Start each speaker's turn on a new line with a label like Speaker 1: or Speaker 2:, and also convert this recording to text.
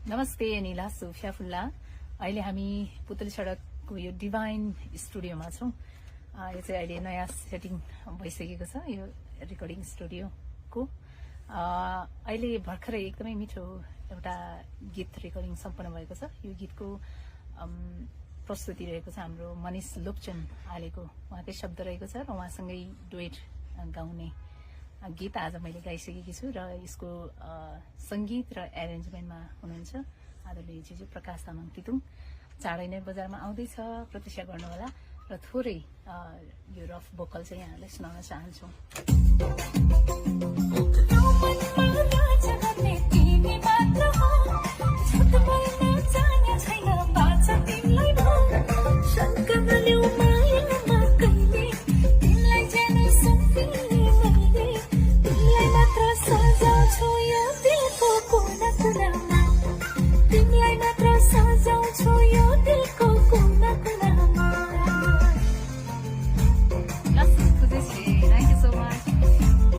Speaker 1: नमस्ते अनिला सोफिया फुल्ला अहिले हामी पुतली सडकको यो डिभाइन स्टुडियोमा छौँ। यो चाहिँ अहिले नयाँ सेटिङ भइसकेको छ यो रेकर्डिङ स्टुडियोको। अहिले भर्खरै एकदमै मिठो एउटा गीत रेकर्डिङ सम्पन्न भएको छ। यो गीतको प्रस्तुति रहेको छ हाम्रो मनिष लोकचन हालेको, उहाँकै शब्द रहेको छ र उहाँसँगै डुएट गाउने गीत आज मैले गाइसकेकी छु र यसको संगीत र एरेन्जमेन्टमा हुनुहुन्छ आदरणीय जिजु प्रकाश तामाङ तितुङ। चाँडै नै बजारमा आउँदैछ, प्रतीक्षा गर्नुहोला र थोरै यो रफ भोकल चाहिँ यहाँलाई सुनाउन चाहन्छु।
Speaker 2: तिमीलाई मात्र सजाउँछु यो